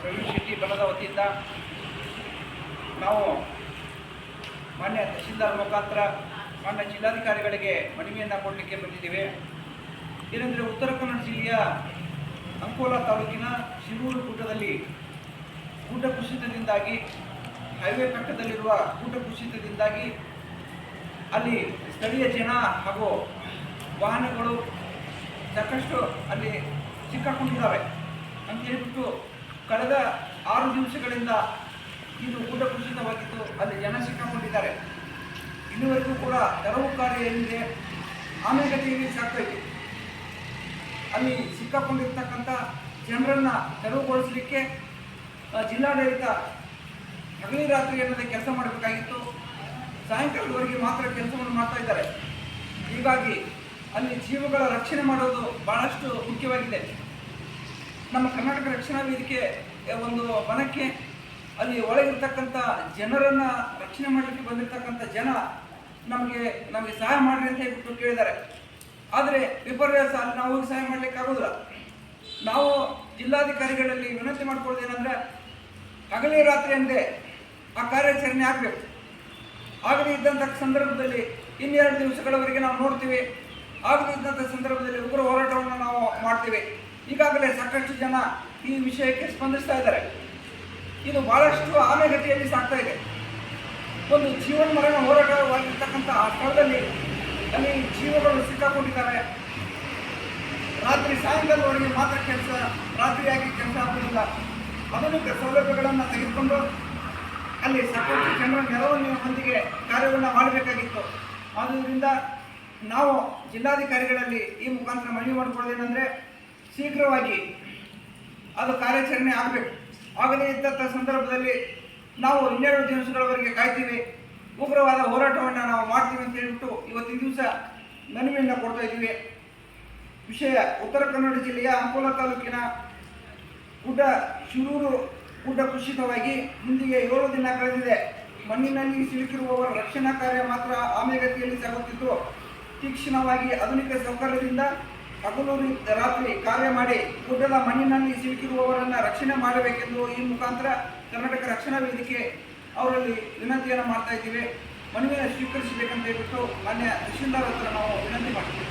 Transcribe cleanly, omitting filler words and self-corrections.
ಪ್ರವೀಣ್ ಶೆಟ್ಟಿ ಬಣದ ವತಿಯಿಂದ ನಾವು ಮಾನ್ಯ ತಹಶೀಲ್ದಾರ್ ಮುಖಾಂತರ ಮಾನ್ಯ ಜಿಲ್ಲಾಧಿಕಾರಿಗಳಿಗೆ ಮನವಿಯನ್ನು ಕೊಡಲಿಕ್ಕೆ ಬಂದಿದ್ದೇವೆ. ಏನೆಂದರೆ ಉತ್ತರ ಕನ್ನಡ ಜಿಲ್ಲೆಯ ಅಂಕೋಲಾ ತಾಲೂಕಿನ ಶಿರೂರು ಗುಡ್ಡದಲ್ಲಿ ಗುಡ್ಡ ಕುಸಿತದಿಂದಾಗಿ, ಹೈವೇ ಪಕ್ಕದಲ್ಲಿರುವ ಗುಡ್ಡ ಕುಸಿತದಿಂದಾಗಿ ಅಲ್ಲಿ ಸ್ಥಳೀಯ ಜನ ಹಾಗೂ ವಾಹನಗಳು ಸಾಕಷ್ಟು ಅಲ್ಲಿ ಸಿಕ್ಕಾಕೊಂಡಿದ್ದಾವೆ ಅಂತ ಹೇಳ್ಬಿಟ್ಟು ಕಳೆದ 6 ದಿವಸಗಳಿಂದ ಇದು ಗುಡ್ಡ ಕುಸಿತವಾಗಿದ್ದು ಅಲ್ಲಿ ಜನ ಸಿಕ್ಕಾಕೊಂಡಿದ್ದಾರೆ. ಇಲ್ಲಿವರೆಗೂ ಕೂಡ ತೆರವು ಕಾರ್ಯ ಏನಿದೆ ಆಮೆಗತಿಯಲ್ಲಿ ಸಾಗ್ತಾ ಇದೆ. ಅಲ್ಲಿ ಸಿಕ್ಕಾಕೊಂಡಿರ್ತಕ್ಕಂಥ ಜನರನ್ನು ತೆರವುಗೊಳಿಸಲಿಕ್ಕೆ ಜಿಲ್ಲಾಡಳಿತ ಹಗಲಿ ರಾತ್ರಿ ಅನ್ನೋದೇ ಕೆಲಸ ಮಾಡಬೇಕಾಗಿತ್ತು. ಸಾಯಂಕಾಲದವರೆಗೆ ಮಾತ್ರ ಕೆಲಸವನ್ನು ಮಾಡ್ತಾ ಇದ್ದಾರೆ. ಹೀಗಾಗಿ ಅಲ್ಲಿ ಜೀವಗಳ ರಕ್ಷಣೆ ಮಾಡೋದು ಬಹಳಷ್ಟು ಮುಖ್ಯವಾಗಿದೆ. ನಮ್ಮ ಕರ್ನಾಟಕ ರಕ್ಷಣಾ ವೇದಿಕೆ ಒಂದು ಬಣಕ್ಕೆ ಅಲ್ಲಿ ಒಳಗಿರ್ತಕ್ಕಂಥ ಜನರನ್ನು ರಕ್ಷಣೆ ಮಾಡಲಿಕ್ಕೆ ಬಂದಿರತಕ್ಕಂಥ ಜನ ನಮಗೆ ಸಹಾಯ ಮಾಡಿರಿ ಅಂತ ಹೇಳ್ಬಿಟ್ಟು ಕೇಳಿದ್ದಾರೆ. ಆದರೆ ವಿಪರ್ಯಾಸ ಅಲ್ಲಿ ನಾವು ಸಹಾಯ ಮಾಡಲಿಕ್ಕೆ ಆಗೋದಿಲ್ಲ. ನಾವು ಜಿಲ್ಲಾಧಿಕಾರಿಗಳಲ್ಲಿ ವಿನಂತಿ ಮಾಡ್ಕೊಳ್ಳೋದೇನೆಂದರೆ ಹಗಲಿ ರಾತ್ರಿ ಅಂದೇ ಆ ಕಾರ್ಯಾಚರಣೆ ಆಗಬೇಕು. ಆಗದೇ ಇದ್ದಂಥ ಸಂದರ್ಭದಲ್ಲಿ 2 ದಿವಸಗಳವರೆಗೆ ನಾವು ನೋಡ್ತೀವಿ. ಆಗದೇ ಇದ್ದಂಥ ಸಂದರ್ಭದಲ್ಲಿ ಉಗ್ರ ಹೋರಾಟವನ್ನು ನಾವು ಮಾಡ್ತೀವಿ. ಈಗಾಗಲೇ ಸಾಕಷ್ಟು ಜನ ಈ ವಿಷಯಕ್ಕೆ ಸ್ಪಂದಿಸ್ತಾ ಇದ್ದಾರೆ. ಇದು ಬಹಳಷ್ಟು ಆಮೆಗತಿಯಲ್ಲಿ ಸಾಗ್ತಾ ಇದೆ. ಒಂದು ಜೀವನ ಮರಣ ಹೋರಾಟವಾಗಿರ್ತಕ್ಕಂಥ ಆ ಸ್ಥಳದಲ್ಲಿ ಅಲ್ಲಿ ಜೀವಗಳು ಸಿಕ್ಕಾಕೊಂಡಿದ್ದಾರೆ. ರಾತ್ರಿ ಸಾಯಂಕಾಲದವರೆಗೆ ಮಾತ್ರ ಕೆಲಸ, ರಾತ್ರಿಯಾಗಿ ಕೆಲಸ ಆಗುವುದಿಲ್ಲ. ಆಧುನಿಕ ಸೌಲಭ್ಯಗಳನ್ನು ತೆಗೆದುಕೊಂಡು ಅಲ್ಲಿ ಸಾಕಷ್ಟು ಜನರ ನೆರವನ್ನು ಹೊಂದಿಗೆ ಕಾರ್ಯವನ್ನು ಮಾಡಬೇಕಾಗಿತ್ತು. ಆದ್ದರಿಂದ ನಾವು ಜಿಲ್ಲಾಧಿಕಾರಿಗಳಲ್ಲಿ ಈ ಮುಖಾಂತರ ಮನವಿ ಮಾಡಿಕೊಳ್ಳೋದೇನೆಂದರೆ ಶೀಘ್ರವಾಗಿ ಅದು ಕಾರ್ಯಾಚರಣೆ ಆಗಬೇಕು. ಆಗದೇ ಇದ್ದಂಥ ಸಂದರ್ಭದಲ್ಲಿ ನಾವು 12 ದಿವಸಗಳವರೆಗೆ ಕಾಯ್ತೀವಿ, ಉಗ್ರವಾದ ಹೋರಾಟವನ್ನು ನಾವು ಮಾಡ್ತೀವಿ ಅಂತ ಹೇಳ್ಬಿಟ್ಟು ಇವತ್ತಿನ ದಿವಸ ಮನವಿಯನ್ನು ಕೊಡ್ತಾ ಇದ್ದೀವಿ. ವಿಷಯ ಉತ್ತರ ಕನ್ನಡ ಜಿಲ್ಲೆಯ ಅಂಕೋಲಾ ತಾಲೂಕಿನ ಶಿರೂರು ಗುಡ್ಡ ಕುಸಿತವಾಗಿ ಇಂದಿಗೆ 7 ದಿನ ಕಳೆದಿದೆ. ಮಣ್ಣಿನಲ್ಲಿ ಸಿಲುಕಿರುವವರ ರಕ್ಷಣಾ ಕಾರ್ಯ ಮಾತ್ರ ಆಮೆಗತಿಯಲ್ಲಿ ಸಾಗುತ್ತಿದ್ದು, ತೀಕ್ಷ್ಣವಾಗಿ ಆಧುನಿಕ ಸೌಕರ್ಯದಿಂದ ಹಗಲು ರಾತ್ರಿ ಕಾರ್ಯ ಮಾಡಿ ಗುಡ್ಡದ ಮಣ್ಣಿನಲ್ಲಿ ಸಿಲುಕಿರುವವರನ್ನು ರಕ್ಷಣೆ ಮಾಡಬೇಕೆಂದು ಈ ಮುಖಾಂತರ ಕರ್ನಾಟಕ ರಕ್ಷಣಾ ವೇದಿಕೆ ಅವರಲ್ಲಿ ವಿನಂತಿಯನ್ನು ಮಾಡ್ತಾ ಇದ್ದೀವಿ. ಮನವಿಯನ್ನು ಸ್ವೀಕರಿಸಬೇಕಂತ ಹೇಳ್ಬಿಟ್ಟು ಮಾನ್ಯ ತಹಶೀಲ್ದಾರ್ ಹತ್ರ ನಾವು ವಿನಂತಿ ಮಾಡ್ತೀವಿ.